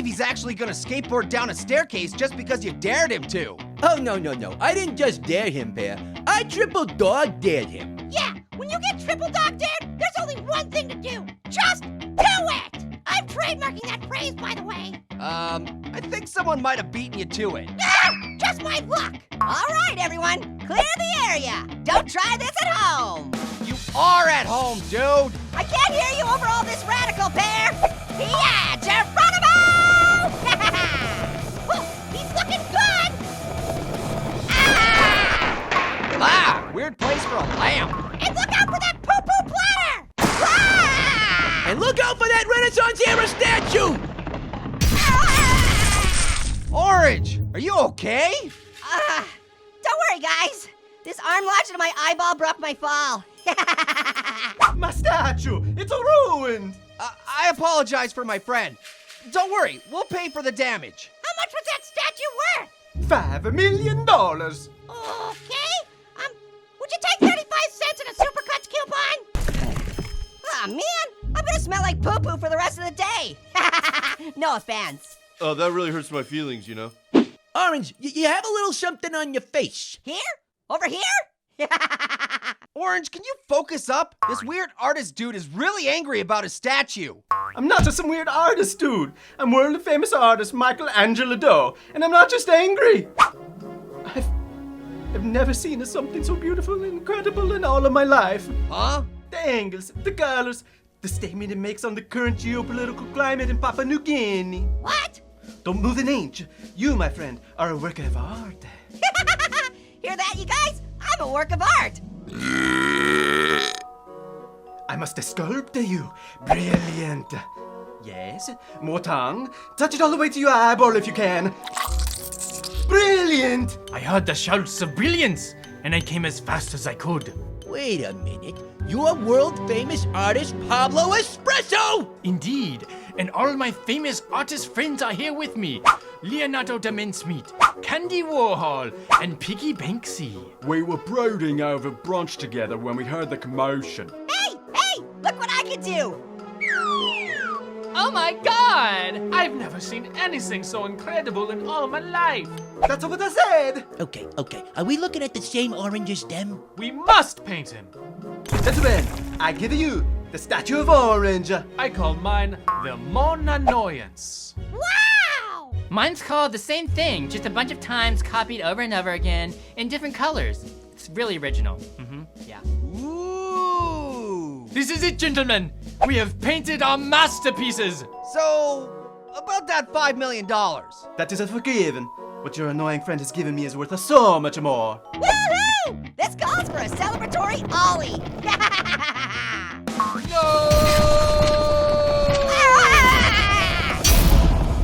believe he's actually gonna skateboard down a staircase just because you dared him to. Oh, no. I didn't just dare him, Pear. I triple dog dared him. Yeah, when you get triple dog dared, there's only one thing to do. Just do it! I'm trademarking that phrase, by the way. I think someone might have beaten you to it. Ah, just my luck. All right, everyone, clear the area. Don't try this at home. You are at home, dude. I can't hear you over all this radical, Pear. Yeah, Geronimo! Oh, he's looking good. Ah, weird place for a lamp. And look out for that poo-poo platter! Ah! And look out for that Renaissance era statue! Orange, are you okay? Don't worry, guys. This arm lodged into my eyeball broke my fall. My statue! It's ruined! I apologize for my friend. Don't worry, we'll pay for the damage. How much was that statue worth? $5 million! Okay. Would you take 35 cents in a Supercuts coupon? Aw, man, I'm gonna smell like poo-poo for the rest of the day. No offense. Oh, that really hurts my feelings, you know. Orange, you have a little something on your face. Here? Over here? Orange, can you focus up? This weird artist dude is really angry about his statue. I'm not just some weird artist, dude. I'm world famous artist Michelangelo, and I'm not just angry. I've never seen something so beautiful and incredible in all of my life. Huh? The angles, the colors, the statement it makes on the current geopolitical climate in Papua New Guinea. What? Don't move an inch. You, my friend, are a work of art. Hear that, you guys? I'm a work of art. I must sculpt you. Brilliant. Yes, more tongue. Touch it all the way to your eyeball if you can. Brilliant! I heard the shouts of brilliance, and I came as fast as I could. Wait a minute. You're world-famous artist Pablo Espresso! Indeed, and all my famous artist friends are here with me. Leonardo da Mincemeat, Candy Warhol, and Piggy Banksy. We were brooding over brunch together when we heard the commotion. Hey, look what I can do. Oh my god! I've never seen anything so incredible in all my life. That's what I said! Okay. Are we looking at the same orange as them? We must paint him. Gentlemen, I give you the statue of Orange. I call mine the Mon Annoyance. Wow! Mine's called the same thing, just a bunch of times copied over and over again in different colors. It's really original. Yeah. Ooh. This is it, gentlemen. We have painted our masterpieces. So, about that $5 million. That is forgiven. What your annoying friend has given me is worth so much more. Woohoo! This calls for a celebratory ollie.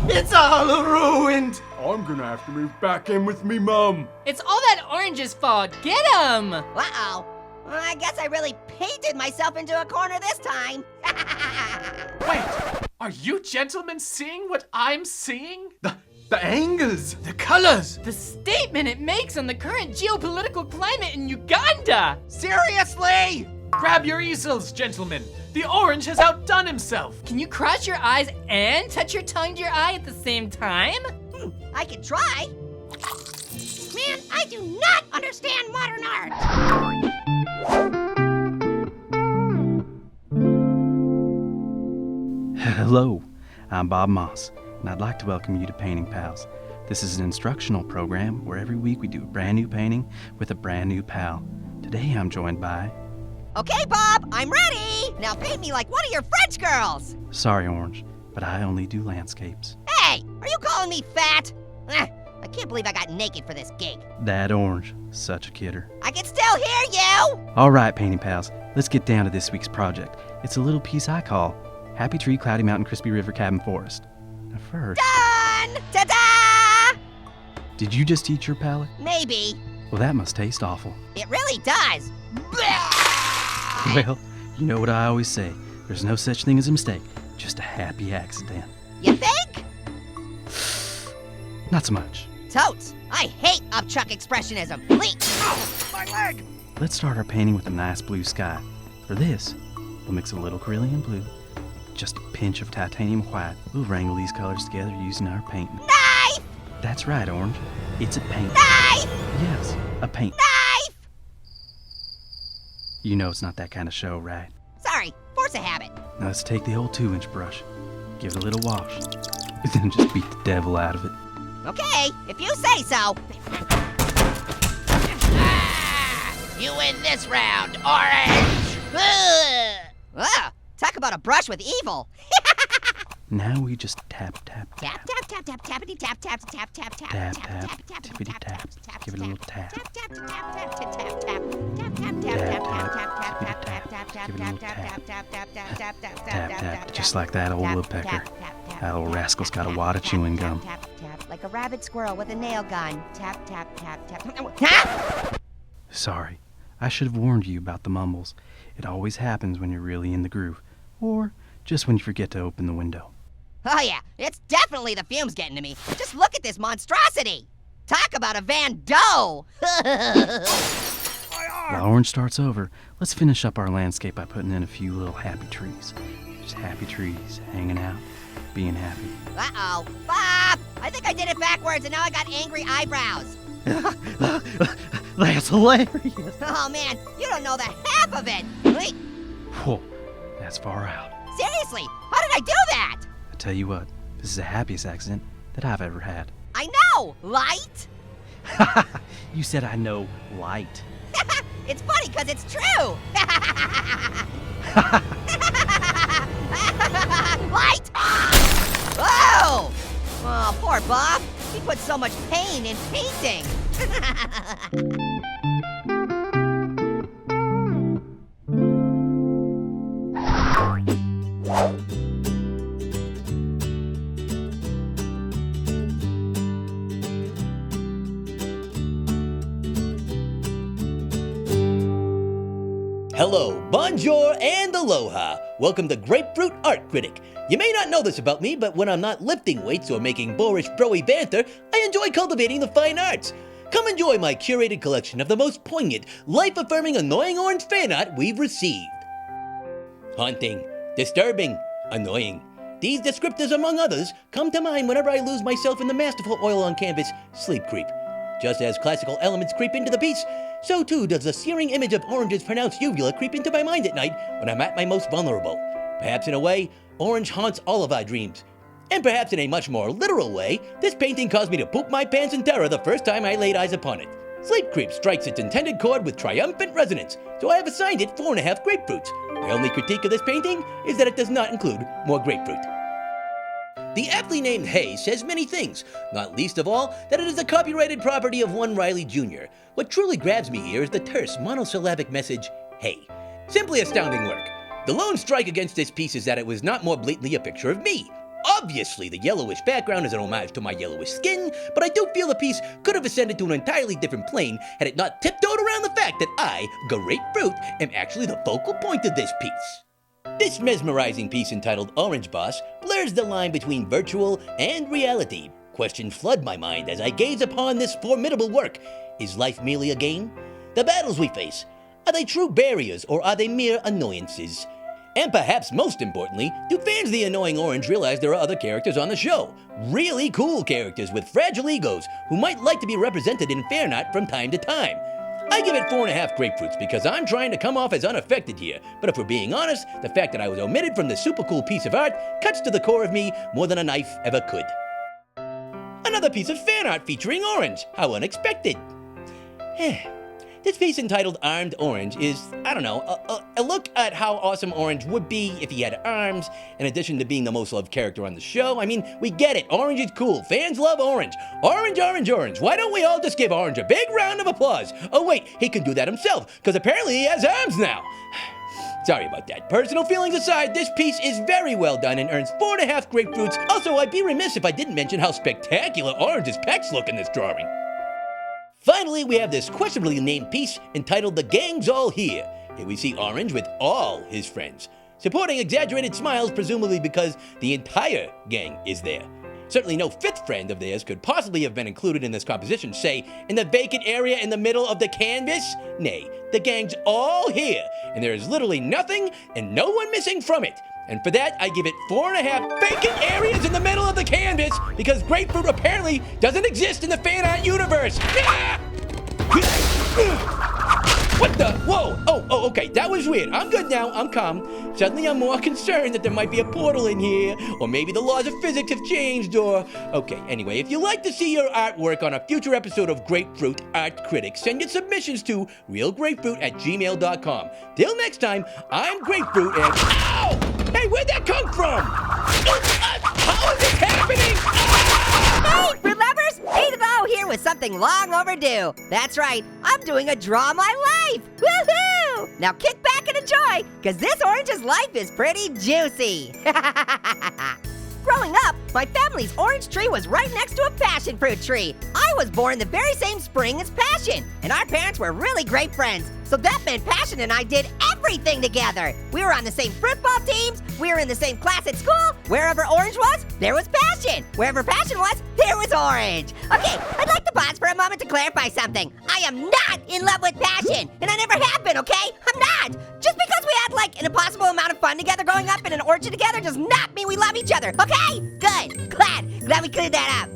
It's all ruined! I'm gonna have to move back in with me mum. It's all that orange's fault. Get him! Uh-oh. Well, I guess I really painted myself into a corner this time. Wait, are you gentlemen seeing what I'm seeing? The angles! The colors. The statement it makes on the current geopolitical climate in Uganda. Seriously? Grab your easels, gentlemen. The orange has outdone himself. Can you cross your eyes and touch your tongue to your eye at the same time? I could try. Man, I do not understand modern art. Hello, I'm Bob Moss, and I'd like to welcome you to Painting Pals. This is an instructional program where every week we do a brand new painting with a brand new pal. Today I'm joined by... Okay, Bob, I'm ready. Now paint me like one of your French girls. Sorry, Orange, but I only do landscapes. Hey, are you calling me fat? I can't believe I got naked for this gig. That Orange, such a kidder. I can still hear you. All right, Painting Pals, let's get down to this week's project. It's a little piece I call Happy Tree, Cloudy Mountain, Crispy River, Cabin Forest. Now first... Done! Ta-da! Did you just eat your palette? Maybe. Well, that must taste awful. It really does. Well, you know what I always say. There's no such thing as a mistake, just a happy accident. You think? Not so much. Totes. I hate upchuck expressionism. Please. Oh, my leg. Let's start our painting with a nice blue sky. For this, we'll mix a little Carillion blue, just a pinch of titanium white. We'll wrangle these colors together using our painting. Knife! That's right, Orange. It's a paint. Knife! Yes, a paint. Knife! You know it's not that kind of show, right? Sorry, force a habit. Now let's take the old 2-inch brush, give it a little wash, and then just beat the devil out of it. Okay, if you say so. You win this round, Orange! Talk about a brush with evil. Now we just tap, tap, Tap, tap, tap, tap, tappity, tap, tap, tap, tap, tap, tap, tap, tippity tap. Give it a little tap. Tap, tap, tap, tap, tap, tap, tap, tap, tap, tap, Tap, tap, just like that old woodpecker. That old rascal's got a wad of chewing gum. Tap, tap, like a rabid squirrel with a nail gun. Tap, tap, tap, tap. Huh? Sorry, I should have warned you about the mumbles. It always happens when you're really in the groove, or just when you forget to open the window. Oh yeah, it's definitely the fumes getting to me. Just look at this monstrosity. Talk about a Van Gogh. While Orange starts over, let's finish up our landscape by putting in a few little happy trees. Just happy trees, hanging out, being happy. Uh-oh. Bob! I think I did it backwards and now I got angry eyebrows. That's hilarious. Oh man, you don't know the half of it. Wait, Whoa, that's far out. seriously, how did I do that? I tell you what, this is the happiest accident that I've ever had. I know, light? You said I know light. It's funny because it's true. Light! Whoa! Oh, poor Bob. He put so much pain in painting. Hello, bonjour, and aloha. Welcome to Grapefruit Art Critic. You may not know this about me, but when I'm not lifting weights or making boorish broy banter, I enjoy cultivating the fine arts. Come enjoy my curated collection of the most poignant, life-affirming, annoying orange fan art we've received. Haunting, disturbing, annoying. These descriptors, among others, come to mind whenever I lose myself in the masterful oil on canvas, sleep creep. Just as classical elements creep into the piece, so too does the searing image of Orange's pronounced uvula creep into my mind at night when I'm at my most vulnerable. Perhaps in a way, Orange haunts all of our dreams. And perhaps in a much more literal way, this painting caused me to poop my pants in terror the first time I laid eyes upon it. Sleep creep strikes its intended chord with triumphant resonance, so I have assigned it 4.5 grapefruits. My only critique of this painting is that it does not include more grapefruit. The aptly named Hay says many things, not least of all that it is the copyrighted property of one Riley Jr. What truly grabs me here is the terse monosyllabic message, Hay. Simply astounding work. The lone strike against this piece is that it was not more blatantly a picture of me. Obviously, the yellowish background is an homage to my yellowish skin, but I do feel the piece could have ascended to an entirely different plane had it not tiptoed around the fact that I, Grapefruit, am actually the focal point of this piece. This mesmerizing piece entitled Orange Boss blurs the line between virtual and reality. Questions flood my mind as I gaze upon this formidable work. Is life merely a game? The battles we face, are they true barriers or are they mere annoyances? And perhaps most importantly, do fans of the annoying Orange realize there are other characters on the show? Really cool characters with fragile egos who might like to be represented in fan art from time to time. I give it 4.5 grapefruits because I'm trying to come off as unaffected here, but if we're being honest, the fact that I was omitted from this super cool piece of art cuts to the core of me more than a knife ever could. Another piece of fan art featuring Orange. How unexpected. This piece entitled Armed Orange is, I don't know, a look at how awesome Orange would be if he had arms, in addition to being the most loved character on the show. I mean, we get it. Orange is cool. Fans love Orange. Orange, orange, orange. Why don't we all just give Orange a big round of applause? Oh wait, he can do that himself, because apparently he has arms now. Sorry about that. Personal feelings aside, this piece is very well done and earns 4.5 grapefruits. Also, I'd be remiss if I didn't mention how spectacular Orange's pecs look in this drawing. Finally, we have this questionably named piece entitled The Gang's All Here. Here we see Orange with all his friends, supporting exaggerated smiles, presumably because the entire gang is there. Certainly no fifth friend of theirs could possibly have been included in this composition, say, in the vacant area in the middle of the canvas. Nay, the gang's all here, and there is literally nothing and no one missing from it. And for that, I give it 4.5 vacant areas in the middle of the canvas because grapefruit apparently doesn't exist in the fan art universe. Ah! What the? Whoa! Oh, okay, that was weird. I'm good now, I'm calm. Suddenly I'm more concerned that there might be a portal in here, or maybe the laws of physics have changed, or... Okay, anyway, if you'd like to see your artwork on a future episode of Grapefruit Art Critic, send your submissions to realgrapefruit@gmail.com. Till next time, I'm Grapefruit and... Ow! Hey, where'd that come from? How is this happening? Hey, fruit lovers! Ada here with something long overdue. That's right, I'm doing a Draw My Life! Woohoo! Now kick back and enjoy, because this orange's life is pretty juicy. Growing up, my family's orange tree was right next to a passion fruit tree. I was born the very same spring as Passion, and our parents were really great friends. So that meant Passion and I did everything together. We were on the same football teams, we were in the same class at school. Wherever Orange was, there was Passion. Wherever Passion was, there was Orange. Okay, I'd like to pause for a moment to clarify something. I am not in love with Passion, and I never have been, okay? I'm not. Just because we had like an impossible amount of fun together growing up in an orchard together does not mean we love each other, okay? Good, glad we cleared that up.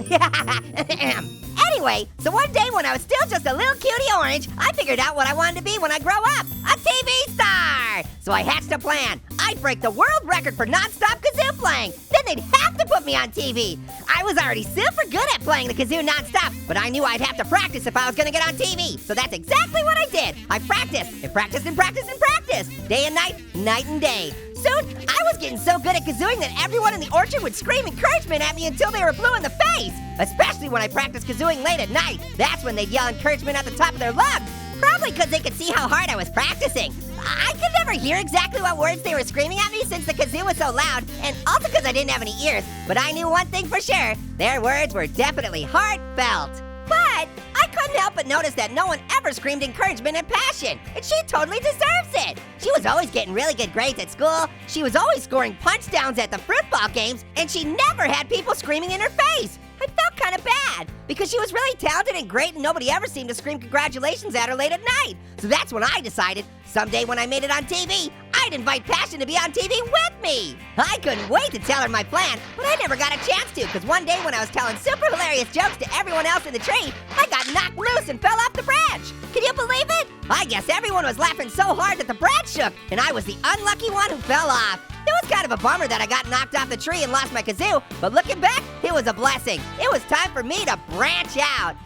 Anyway, so one day when I was still just a little cutie orange, I figured out what I wanted to be when I grow up, a TV star. So I hatched a plan. I'd break the world record for non-stop kazoo playing. Then they'd have to put me on TV. I was already super good at playing the kazoo non-stop, but I knew I'd have to practice if I was gonna get on TV. So that's exactly what I did. I practiced and practiced and practiced and practiced. Day and night, night and day. Soon, I was getting so good at kazooing that everyone in the orchard would scream encouragement at me until they were blue in the face. Especially when I practiced kazooing late at night. That's when they'd yell encouragement at the top of their lungs. Probably because they could see how hard I was practicing. I could never hear exactly what words they were screaming at me since the kazoo was so loud, and also because I didn't have any ears. But I knew one thing for sure, their words were definitely heartfelt. But I couldn't help but notice that no one ever screamed encouragement and Passion, and she totally deserves it. She was always getting really good grades at school, she was always scoring punch-downs at the football games, and she never had people screaming in her face. I felt kind of bad, because she was really talented and great and nobody ever seemed to scream congratulations at her late at night. So that's when I decided, someday when I made it on TV, I'd invite Passion to be on TV with me. I couldn't wait to tell her my plan, but I never got a chance to, because one day when I was telling super hilarious jokes to everyone else in the tree, I got knocked loose and fell off the branch. Can you believe it? I guess everyone was laughing so hard that the branch shook, and I was the unlucky one who fell off. It was kind of a bummer that I got knocked off the tree and lost my kazoo, but looking back, it was a blessing. It was time for me to branch out.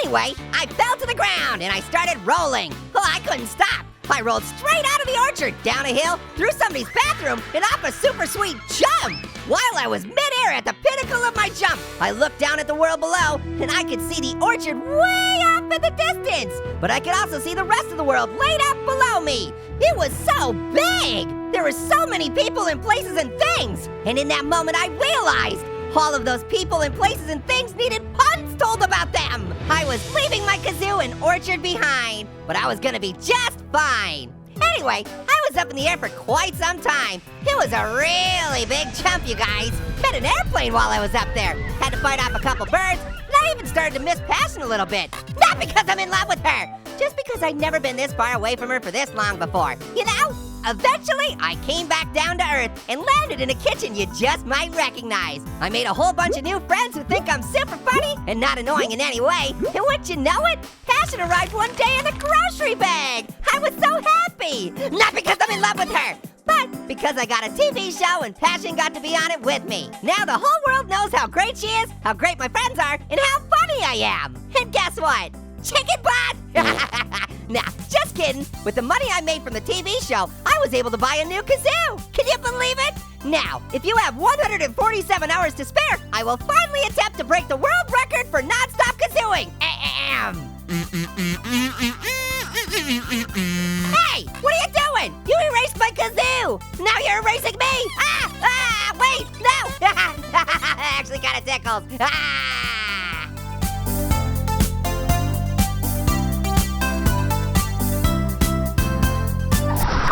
Anyway, I fell to the ground and I started rolling. Oh, I couldn't stop. I rolled straight out of the orchard, down a hill, through somebody's bathroom, and off a super sweet jump. While I was midair at the pinnacle of my jump, I looked down at the world below, and I could see the orchard way off in the distance. But I could also see the rest of the world laid out below me. It was so big. There were so many people and places and things. And in that moment, I realized all of those people and places and things needed puns told about them. I was leaving my kazoo and orchard behind, but I was gonna be just fine. Anyway, I was up in the air for quite some time. It was a really big jump, you guys. Had an airplane while I was up there. Had to fight off a couple birds, and I even started to miss Passion a little bit. Not because I'm in love with her, just because I'd never been this far away from her for this long before. You know? Eventually, I came back down to earth and landed in a kitchen you just might recognize. I made a whole bunch of new friends who think I'm super funny and not annoying in any way. And wouldn't you know it? Passion arrived one day in a grocery bag. I was so happy. Not because I'm in love with her, but because I got a TV show and Passion got to be on it with me. Now the whole world knows how great she is, how great my friends are, and how funny I am. And guess what? Chicken butt! Nah, just kidding. With the money I made from the TV show, I was able to buy a new kazoo. Can you believe it? Now, if you have 147 hours to spare, I will finally attempt to break the world record for non-stop kazooing. Hey, what are you doing? You erased my kazoo. Now you're erasing me. Wait, no. Actually kind of tickles.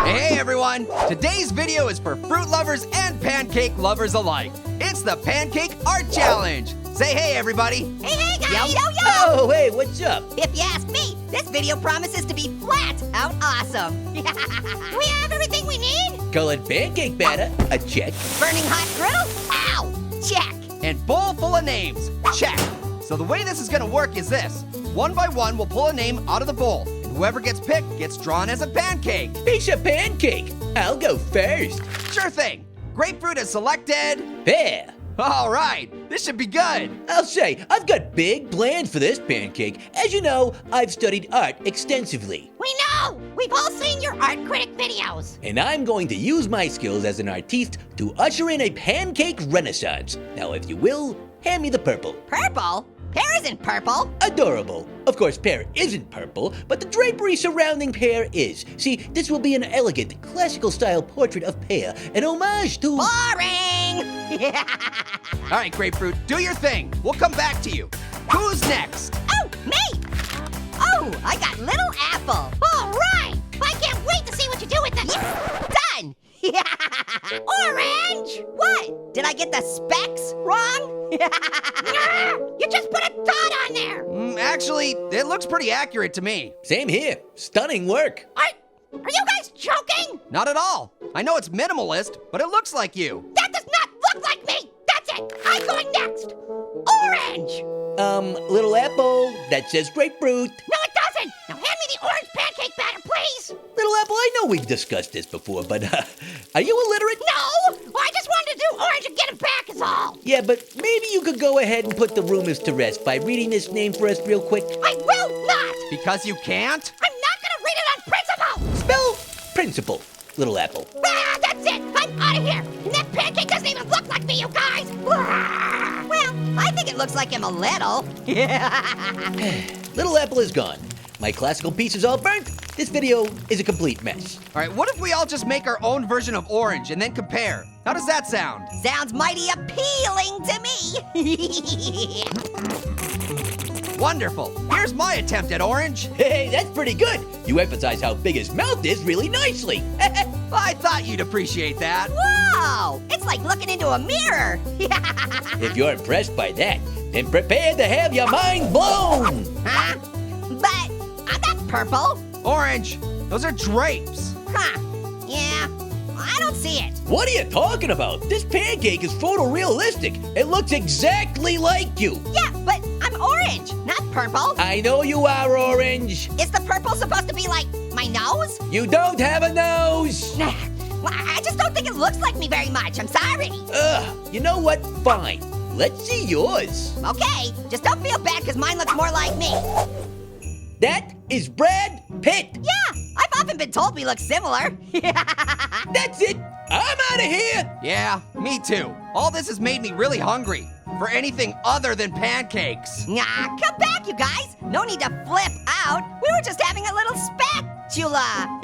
Hey everyone! Today's video is for fruit lovers and pancake lovers alike. It's the Pancake Art Challenge. Say hey, everybody. Hey, guys! Yo, yo! Oh, hey, what's up? If you ask me, this video promises to be flat out awesome. We have everything we need? Colored pancake batter, a check. Burning hot griddle? Ow! Check. And bowl full of names. Check. So the way this is gonna work is this. One by one, we'll pull a name out of the bowl, and whoever gets picked gets drawn as a pancake. Piece of pancake. I'll go first. Sure thing. Grapefruit is selected. Pear. All right, this should be good. I'll say, I've got big plans for this pancake. As you know, I've studied art extensively. We know! We've all seen your art critic videos. And I'm going to use my skills as an artiste to usher in a pancake renaissance. Now, if you will, hand me the purple. Purple? Pear isn't purple. Adorable. Of course, pear isn't purple, but the drapery surrounding pear is. See, this will be an elegant, classical-style portrait of pear, an homage to... Boring! All right, Grapefruit, do your thing. We'll come back to you. Who's next? Oh, me! Oh, I got little apple. All right! I can't wait to see what you do with the... Yes, done! Orange! What? Did I get the specs wrong? You just put a dot on there! Actually, it looks pretty accurate to me. Same here. Stunning work. Are you guys joking? Not at all. I know it's minimalist, but it looks like you. That does not look like me! That's it! I'm going next! Orange! Little apple, that says grapefruit. No, it doesn't! Now hand me the orange pancake batter, please! Little apple, I know we've discussed this before, but are you illiterate? No! I just wanted to do orange and get it back is all! Yeah, but maybe you could go ahead and put the rumors to rest by reading this name for us real quick. I will not! Because you can't? I'm not gonna read it on principle! Spell principle, little apple. Ah, that's it! I'm out of here! And that pancake doesn't even look like me, you guys! Well, I think it looks like him a little. Little apple is gone. My classical piece is all burnt. This video is a complete mess. All right, what if we all just make our own version of orange and then compare? How does that sound? Sounds mighty appealing to me. Wonderful. Here's my attempt at orange. Hey, that's pretty good. You emphasize how big his mouth is really nicely. I thought you'd appreciate that. Wow! It's like looking into a mirror. If you're impressed by that, then prepare to have your mind blown. Huh? But I'm not purple. Orange. Those are drapes. Huh. Yeah, I don't see it. What are you talking about? This pancake is photorealistic. It looks exactly like you. Yeah, but I'm orange, not purple. I know you are orange. Is the purple supposed to be like my nose? You don't have a nose. Well, I just don't think it looks like me very much. I'm sorry. Ugh, you know what? Fine. Let's see yours. Okay, just don't feel bad because mine looks more like me. That is Brad Pitt. Yeah, I've often been told we look similar. That's it. I'm out of here. Yeah, me too. All this has made me really hungry for anything other than pancakes. Nah, come back, you guys. No need to flip out. We were just having a little spatula.